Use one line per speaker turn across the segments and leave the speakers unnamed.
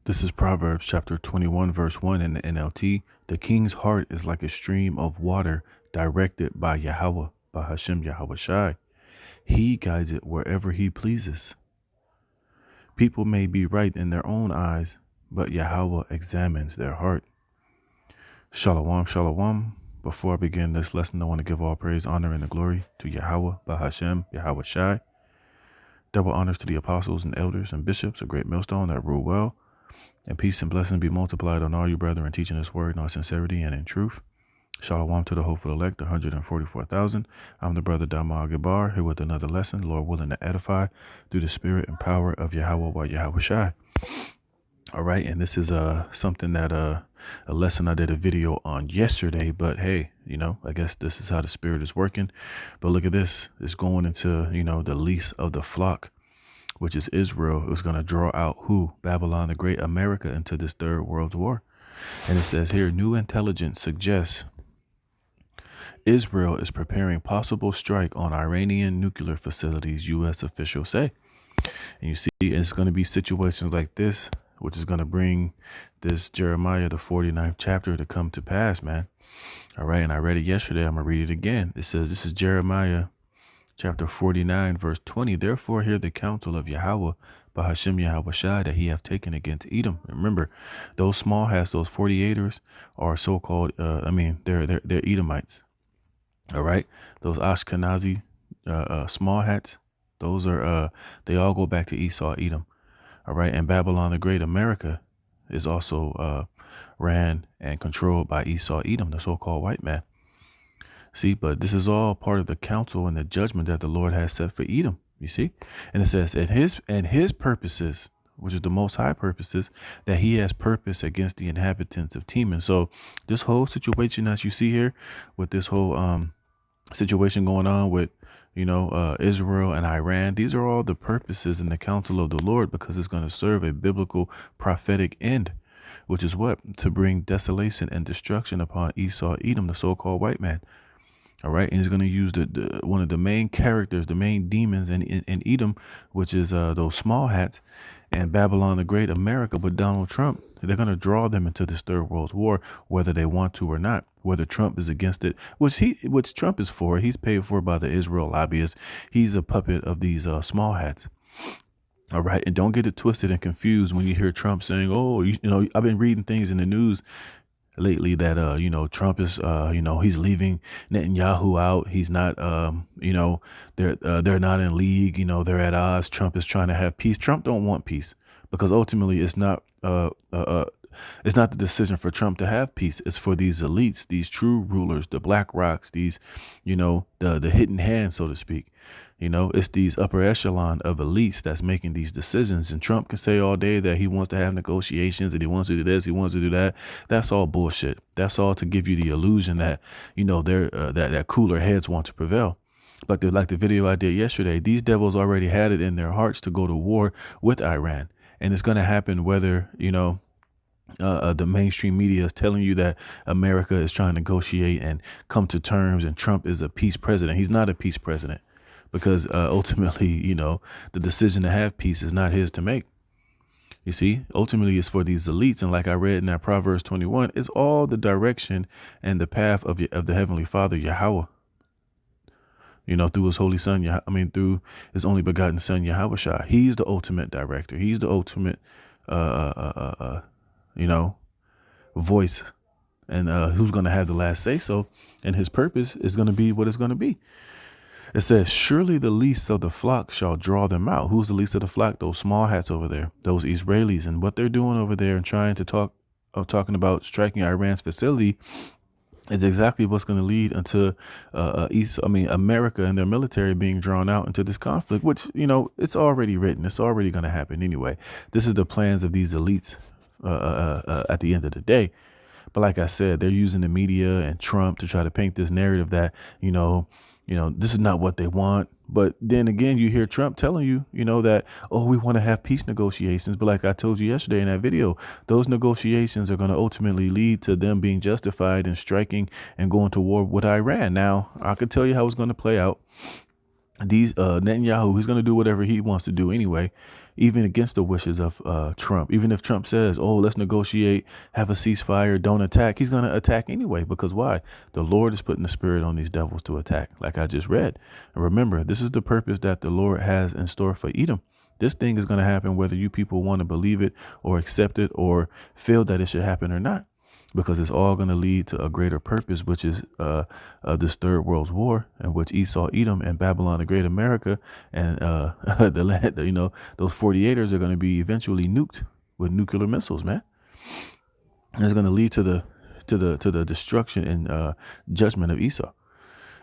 This is Proverbs chapter 21, verse 1 in the NLT. The king's heart is like a stream of water directed by Yahweh, by Hashem Yahweh Shai. He guides it wherever he pleases. People may be right in their own eyes, but Yahweh examines their heart. Shalom, shalom. Before I begin this lesson, I want to give all praise, honor, and the glory to Yahweh, by Hashem Yahweh Shai. Double honors to the apostles and elders and bishops, a great millstone that rule well. And peace and blessings be multiplied on all you brethren teaching this word in all sincerity and in truth. Shalom to the hopeful elect, 144,000. I'm the brother Dama Gabar, here with another lesson, Lord willing to edify through the spirit and power of Yahweh by Yahweh Shai. All right, and this is something that a lesson I did a video on yesterday, but hey, I guess this is how the spirit is working. But look at this. It's going into, the lease of the flock, which is Israel. It was going to draw out who? Babylon the Great, America, into this third world war. And it says here, new intelligence suggests Israel is preparing possible strike on Iranian nuclear facilities, U.S. officials say. And you see, it's going to be situations like this, which is going to bring this Jeremiah, the 49th chapter, to come to pass, man. All right. And I read it yesterday. I'm going to read it again. It says, this is Jeremiah chapter 49, verse 20. Therefore, hear the counsel of Yahweh by Hashem Yahweh Shai that he have taken against Edom. Remember, those small hats, those 48ers, are so-called, they're Edomites. All right. Those Ashkenazi small hats, those are, they all go back to Esau, Edom. All right. And Babylon the Great, America, is also ran and controlled by Esau, Edom, the so-called white man. See, but this is all part of the counsel and the judgment that the Lord has set for Edom, you see? And it says, and his purposes, which is the most high purposes, that he has purpose against the inhabitants of Teman. So this whole situation that you see here with this whole situation going on with, Israel and Iran, these are all the purposes in the counsel of the Lord, because it's going to serve a biblical prophetic end, which is what? To bring desolation and destruction upon Esau, Edom, the so-called white man. All right. And he's going to use one of the main characters, the main demons in Edom, which is those small hats, and Babylon the Great, America, with Donald Trump. They're going to draw them into this third world war, whether they want to or not, whether Trump is against it, which Trump is for. He's paid for by the Israel lobbyists. He's a puppet of these small hats. All right. And don't get it twisted and confused when you hear Trump saying, oh, I've been reading things in the news lately that, Trump is, he's leaving Netanyahu out. He's not, they're not in league. They're at odds. Trump is trying to have peace. Trump don't want peace, because ultimately it's not the decision for Trump to have peace. It's for these elites, these true rulers, the Black Rocks, these, the hidden hand, so to speak. It's these upper echelon of elites that's making these decisions. And Trump can say all day that he wants to have negotiations and he wants to do this, he wants to do that. That's all bullshit. That's all to give you the illusion that, that cooler heads want to prevail. But like the video I did yesterday, these devils already had it in their hearts to go to war with Iran. And it's going to happen whether, the mainstream media is telling you that America is trying to negotiate and come to terms and Trump is a peace president. He's not a peace president, because ultimately, the decision to have peace is not his to make. You see, ultimately it's for these elites. And like I read in that Proverbs 21, it's all the direction and the path of the Heavenly Father, Yahweh, through his holy son, through his only begotten son, Yahweh Shai. He's the ultimate director. He's the ultimate, voice, and who's going to have the last say so. And his purpose is going to be what it's going to be. It says, surely the least of the flock shall draw them out. Who's the least of the flock? Those small hats over there, those Israelis, and what they're doing over there and trying to talking about striking Iran's facility is exactly what's going to lead into America and their military being drawn out into this conflict, which, it's already written. It's already going to happen anyway. This is the plans of these elites at the end of the day. But like I said, they're using the media and Trump to try to paint this narrative that, this is not what they want. But then again, you hear Trump telling you, that, oh, we want to have peace negotiations. But like I told you yesterday in that video, those negotiations are going to ultimately lead to them being justified in striking and going to war with Iran. Now, I could tell you how it's going to play out. Netanyahu, he's going to do whatever he wants to do anyway. even against the wishes of Trump. Even if Trump says, oh, let's negotiate, have a ceasefire, don't attack, he's going to attack anyway. Because why? The Lord is putting the spirit on these devils to attack, like I just read. And remember, this is the purpose that the Lord has in store for Edom. This thing is going to happen whether you people want to believe it or accept it or feel that it should happen or not, because it's all going to lead to a greater purpose, which is this third world war, in which Esau, Edom, and Babylon, the Great America, and the land, those 48ers are going to be eventually nuked with nuclear missiles, man. And it's going to lead to the destruction and judgment of Esau.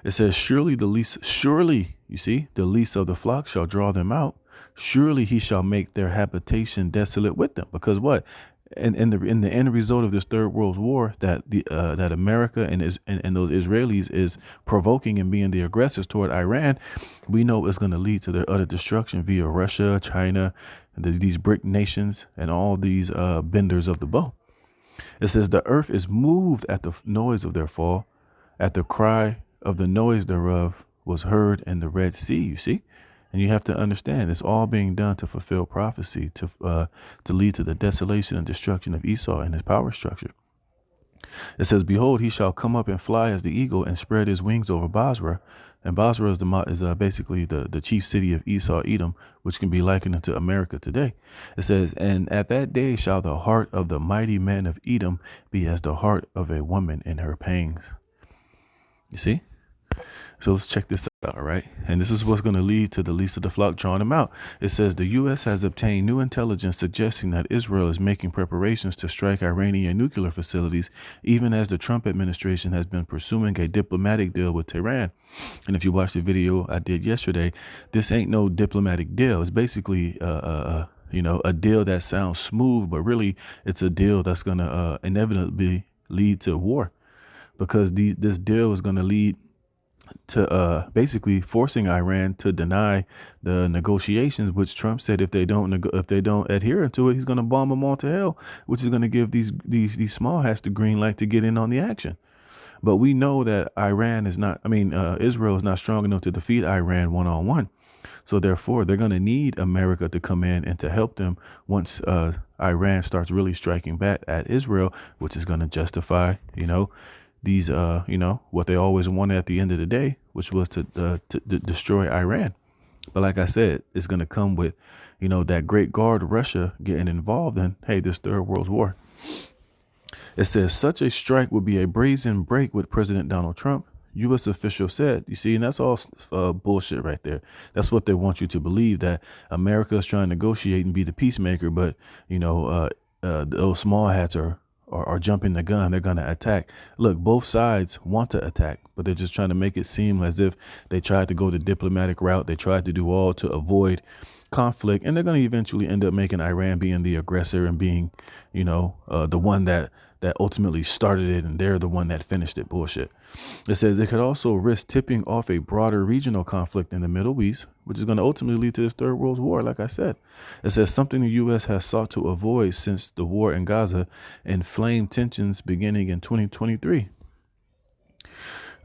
It says, surely, you see, the least of the flock shall draw them out. Surely he shall make their habitation desolate with them. Because what? In the end result of this third world war, that that America and those Israelis is provoking and being the aggressors toward Iran, we know it's going to lead to their utter destruction via Russia, China, these BRIC nations, and all these benders of the bow. It says the earth is moved at the noise of their fall, at the cry of the noise thereof was heard in the Red Sea. You see. And you have to understand, it's all being done to fulfill prophecy, to lead to the desolation and destruction of Esau and his power structure. It says, behold, he shall come up and fly as the eagle and spread his wings over Basra. And Basra is basically the chief city of Esau, Edom, which can be likened to America today. It says, and at that day shall the heart of the mighty men of Edom be as the heart of a woman in her pangs. You see? So let's check this out, right? And this is what's going to lead to the least of the flock drawing them out. It says the U.S. has obtained new intelligence suggesting that Israel is making preparations to strike Iranian nuclear facilities, even as the Trump administration has been pursuing a diplomatic deal with Tehran. And if you watch the video I did yesterday, this ain't no diplomatic deal. It's basically a deal that sounds smooth, but really it's a deal that's going to inevitably lead to war, because this deal is going to lead to basically forcing Iran to deny the negotiations, which Trump said if they don't adhere to it, he's going to bomb them all to hell, which is going to give these small hats the green light to get in on the action. But we know that Israel is not strong enough to defeat Iran one-on-one. So therefore, they're going to need America to come in and to help them once Iran starts really striking back at Israel, which is going to justify, these, what they always wanted at the end of the day, which was to destroy Iran. But like I said, it's going to come with, that great guard, Russia, getting involved in, hey, this third world war. It says such a strike would be a brazen break with President Donald Trump, U.S. official said. You see, and that's all bullshit right there. That's what they want you to believe, that America is trying to negotiate and be the peacemaker. But, those small hats are jumping the gun. They're going to attack. Look, both sides want to attack, but they're just trying to make it seem as if they tried to go the diplomatic route. They tried to do all to avoid conflict, and they're going to eventually end up making Iran being the aggressor and being, the one that ultimately started it, and they're the one that finished it. Bullshit. It says it could also risk tipping off a broader regional conflict in the Middle East, which is going to ultimately lead to this third world war. Like I said, it says something the U.S. has sought to avoid since the war in Gaza inflamed tensions beginning in 2023.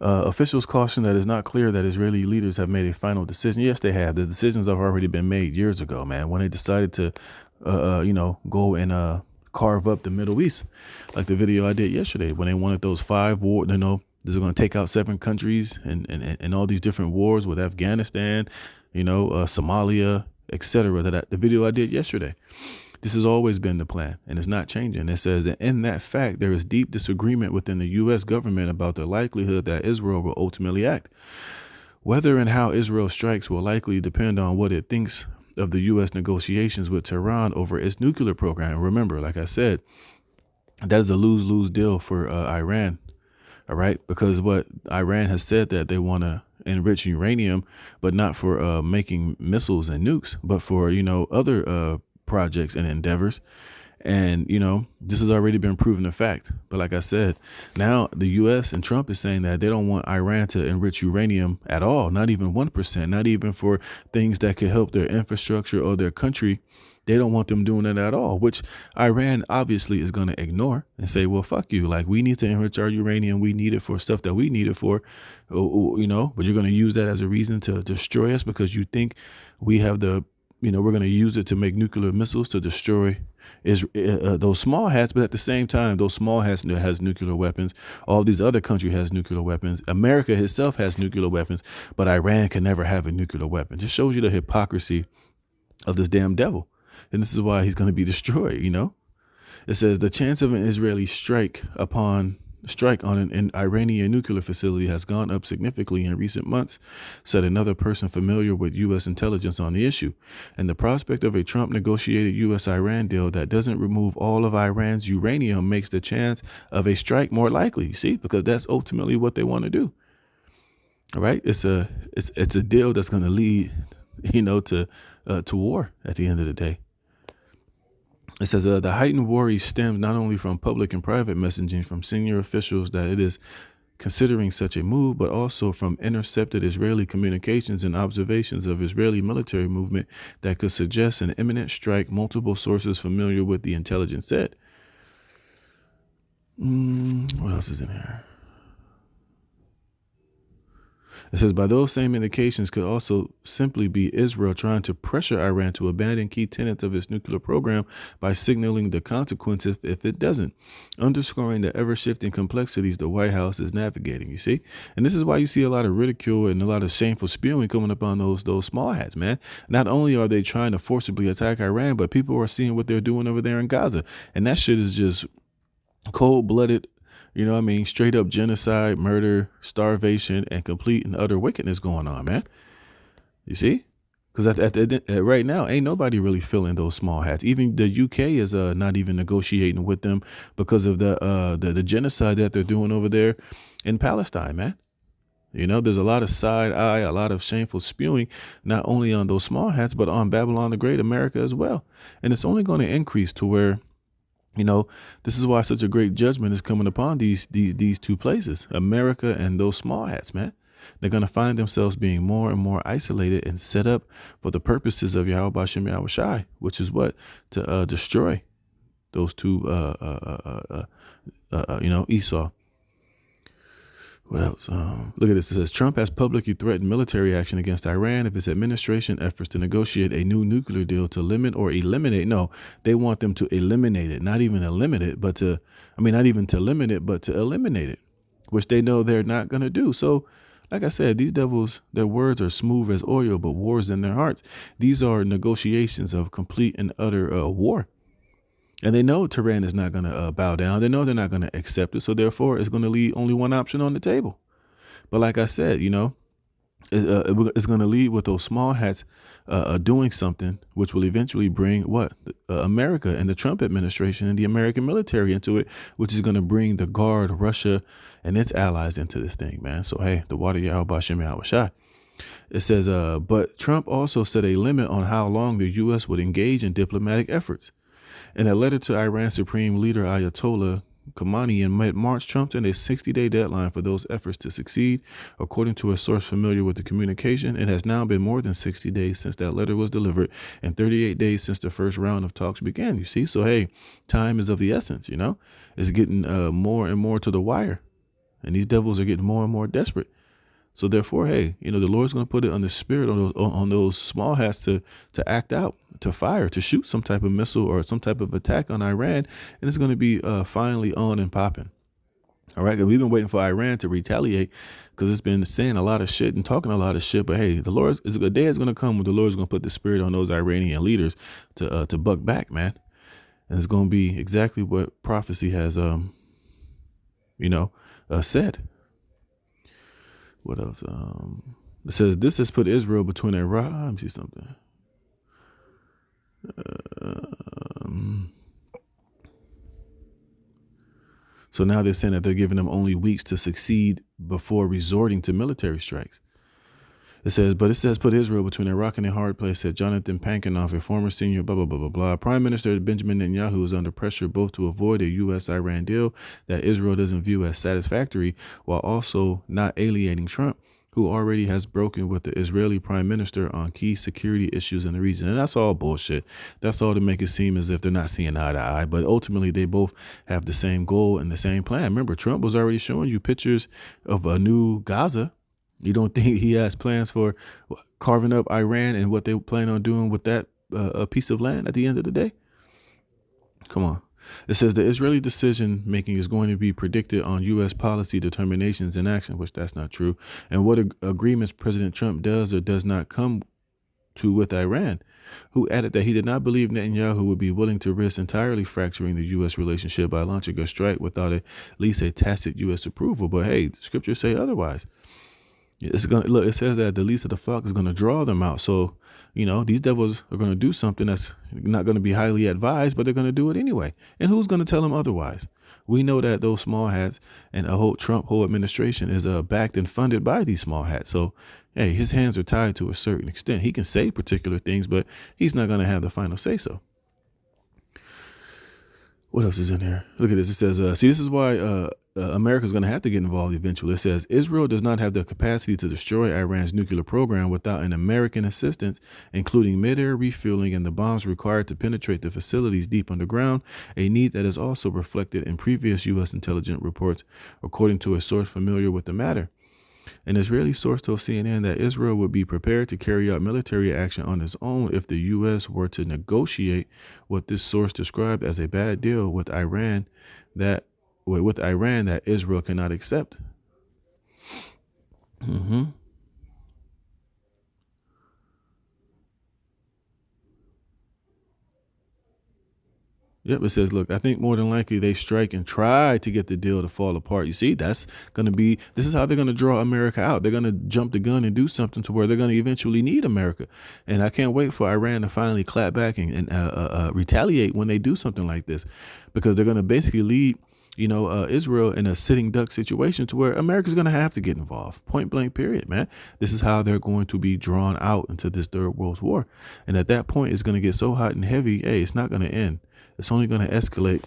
Officials caution that it's not clear that Israeli leaders have made a final decision. Yes, they have. The decisions have already been made years ago, man, when they decided to, go and carve up the Middle East, like the video I did yesterday, when they wanted those 5 wars, this is going to take out 7 countries and all these different wars with Afghanistan, Somalia, etc. The video I did yesterday. This has always been the plan, and it's not changing. It says that in that fact, there is deep disagreement within the U.S. government about the likelihood that Israel will ultimately act. Whether and how Israel strikes will likely depend on what it thinks of the U.S. negotiations with Tehran over its nuclear program. Remember, like I said, that is a lose-lose deal for Iran. All right, because what Iran has said that they want to enrich uranium, but not for making missiles and nukes, but for, other projects and endeavors. And, this has already been proven a fact. But like I said, now the U.S. and Trump is saying that they don't want Iran to enrich uranium at all, not even 1%, not even for things that could help their infrastructure or their country. They don't want them doing it at all, which Iran obviously is going to ignore and say, well, fuck you. Like, we need to enrich our uranium. We need it for stuff that we need it for, but you're going to use that as a reason to destroy us because you think we have the we're going to use it to make nuclear missiles to destroy those small hats. But at the same time, those small hats has nuclear weapons. All these other countries has nuclear weapons. America itself has nuclear weapons, but Iran can never have a nuclear weapon. Just shows you the hypocrisy of this damn devil. And this is why he's going to be destroyed. It says the chance of an Israeli strike on an Iranian nuclear facility has gone up significantly in recent months, said another person familiar with U.S. intelligence on the issue. And the prospect of a Trump negotiated U.S.-Iran deal that doesn't remove all of Iran's uranium makes the chance of a strike more likely. You see, because that's ultimately what they want to do. All right. It's a deal that's going to lead, to war at the end of the day. It says the heightened worry stems not only from public and private messaging from senior officials that it is considering such a move, but also from intercepted Israeli communications and observations of Israeli military movement that could suggest an imminent strike, multiple sources familiar with the intelligence said. What else is in here? It says, by those same indications could also simply be Israel trying to pressure Iran to abandon key tenets of its nuclear program by signaling the consequences if it doesn't, underscoring the ever-shifting complexities the White House is navigating, you see? And this is why you see a lot of ridicule and a lot of shameful spewing coming up on those small hats, man. Not only are they trying to forcibly attack Iran, but people are seeing what they're doing over there in Gaza. And that shit is just cold-blooded, straight up genocide, murder, starvation, and complete and utter wickedness going on, man. You see? Because right now, ain't nobody really filling those small hats. Even the UK is not even negotiating with them because of the genocide that they're doing over there in Palestine, man. There's a lot of side eye, a lot of shameful spewing, not only on those small hats, but on Babylon the Great, America as well. And it's only going to increase to where, this is why such a great judgment is coming upon these two places, America and those small hats, man. They're going to find themselves being more and more isolated and set up for the purposes of Yahweh Bashem Yahweh Shai, which is what? To destroy those two, Esau. What else? Look at this. It says Trump has publicly threatened military action against Iran if its administration efforts to negotiate a new nuclear deal to limit or eliminate. No, they want them to eliminate it, not even eliminate it, but not even to limit it, but to eliminate it, which they know they're not going to do. So, like I said, these devils, their words are smooth as oil, but war's in their hearts. These are negotiations of complete and utter war. And they know Tehran is not going to bow down. They know they're not going to accept it. So therefore, it's going to leave only one option on the table. But like I said, it's going to lead with those small hats doing something which will eventually bring what? America and the Trump administration and the American military into it, which is going to bring the Guard, Russia, and its allies into this thing, man. So, hey, the water Yahweh Bashem Yahweh Shai. It says, but Trump also set a limit on how long the U.S. would engage in diplomatic efforts. In a letter to Iran Supreme Leader Ayatollah Khamenei in mid-March, Trump set a 60-day deadline for those efforts to succeed. According to a source familiar with the communication, it has now been more than 60 days since that letter was delivered and 38 days since the first round of talks began. You see? So, hey, time is of the essence, It's getting more and more to the wire. And these devils are getting more and more desperate. So therefore, hey, the Lord's going to put it on the spirit on those small hats to act out, to fire, to shoot some type of missile or some type of attack on Iran. And it's going to be finally on and popping. All right. We've been waiting for Iran to retaliate because it's been saying a lot of shit and talking a lot of shit. But hey, the Lord is a day is going to come when the Lord's going to put the spirit on those Iranian leaders to buck back, man. And it's going to be exactly what prophecy has, said. What else? It says this has put Israel between a rock. Let me see something. So now they're saying that they're giving them only weeks to succeed before resorting to military strikes. It says put Israel between a rock and a hard place, said Jonathan Pankinoff, a former senior blah, blah, blah, blah, blah. Prime Minister Benjamin Netanyahu is under pressure both to avoid a U.S.-Iran deal that Israel doesn't view as satisfactory, while also not alienating Trump, who already has broken with the Israeli prime minister on key security issues in the region. And that's all bullshit. That's all to make it seem as if they're not seeing eye to eye. But ultimately, they both have the same goal and the same plan. Remember, Trump was already showing you pictures of a new Gaza. You don't think he has plans for carving up Iran and what they plan on doing with that a piece of land at the end of the day? Come on. It says the Israeli decision making is going to be predicted on U.S. policy determinations and action, which that's not true, and what agreements President Trump does or does not come to with Iran, who added that he did not believe Netanyahu would be willing to risk entirely fracturing the U.S. relationship by launching a strike without at least a tacit U.S. approval. But hey, the scriptures say otherwise. It's gonna look. It says that the least of the flock is going to draw them out. So, these devils are going to do something that's not going to be highly advised, but they're going to do it anyway. And who's going to tell them otherwise? We know that those small hats and a whole whole administration is backed and funded by these small hats. So, hey, his hands are tied to a certain extent. He can say particular things, but he's not going to have the final say so. What else is in here? Look at this. It says, see, this is why America's going to have to get involved eventually. It says, Israel does not have the capacity to destroy Iran's nuclear program without an American assistance, including mid-air refueling and the bombs required to penetrate the facilities deep underground, a need that is also reflected in previous U.S. intelligence reports, according to a source familiar with the matter. An Israeli source told CNN that Israel would be prepared to carry out military action on its own if the U.S. were to negotiate what this source described as a bad deal with Iran that Israel cannot accept. Yep, it says, look, I think more than likely they strike and try to get the deal to fall apart. You see, this is how they're going to draw America out. They're going to jump the gun and do something to where they're going to eventually need America. And I can't wait for Iran to finally clap back and retaliate when they do something like this, because they're going to basically lead Israel in a sitting duck situation to where America's going to have to get involved. Point blank, period, man. This is how they're going to be drawn out into this third world war. And at that point, it's going to get so hot and heavy. Hey, it's not going to end. It's only going to escalate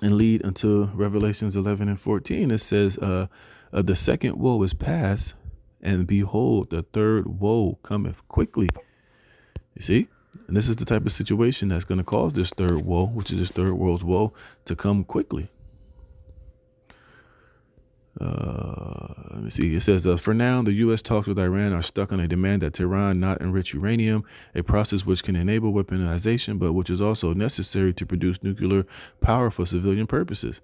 and lead until Revelations 11 and 14. It says, the second woe is past, and behold, the third woe cometh quickly. You see? And this is the type of situation that's going to cause this third woe, which is this third world's woe, to come quickly. Let me see. It says, for now, the U.S. talks with Iran are stuck on a demand that Tehran not enrich uranium, a process which can enable weaponization, but which is also necessary to produce nuclear power for civilian purposes.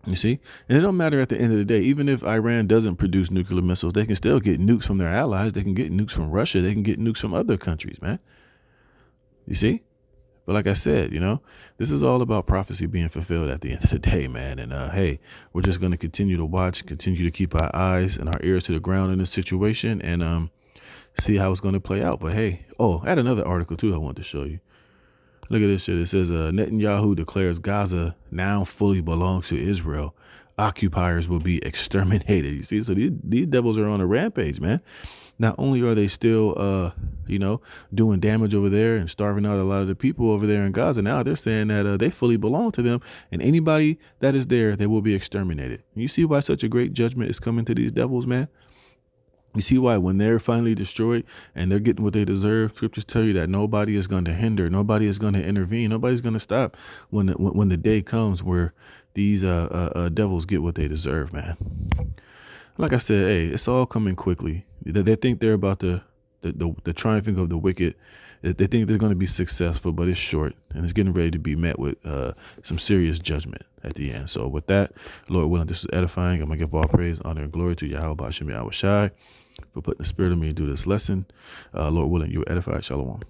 You see? And it don't matter at the end of the day. Even if Iran doesn't produce nuclear missiles, they can still get nukes from their allies. They can get nukes from Russia. They can get nukes from other countries, man. You see? But like I said, this is all about prophecy being fulfilled at the end of the day, man. And hey, we're just going to continue to watch, continue to keep our eyes and our ears to the ground in this situation and see how it's going to play out. But hey, I had another article too I wanted to show you. Look at this shit. It says Netanyahu declares Gaza now fully belongs to Israel. Occupiers will be exterminated. You see, so these devils are on a rampage, man. Not only are they still, doing damage over there and starving out a lot of the people over there in Gaza, now they're saying that they fully belong to them, and anybody that is there, they will be exterminated. You see why such a great judgment is coming to these devils, man? You see why when they're finally destroyed and they're getting what they deserve, scriptures tell you that nobody is going to hinder, nobody is going to intervene, nobody's going to stop when the day comes where these devils get what they deserve, man. Like I said, hey, it's all coming quickly. They think they're about the triumphing of the wicked. They think they're going to be successful, but it's short, and it's getting ready to be met with some serious judgment at the end. So with that, Lord willing, this is edifying. I'm going to give all praise, honor, and glory to Yahweh Ba'Shem Yahushai for putting the spirit of me to do this lesson. Lord willing, you are edified. Shalom.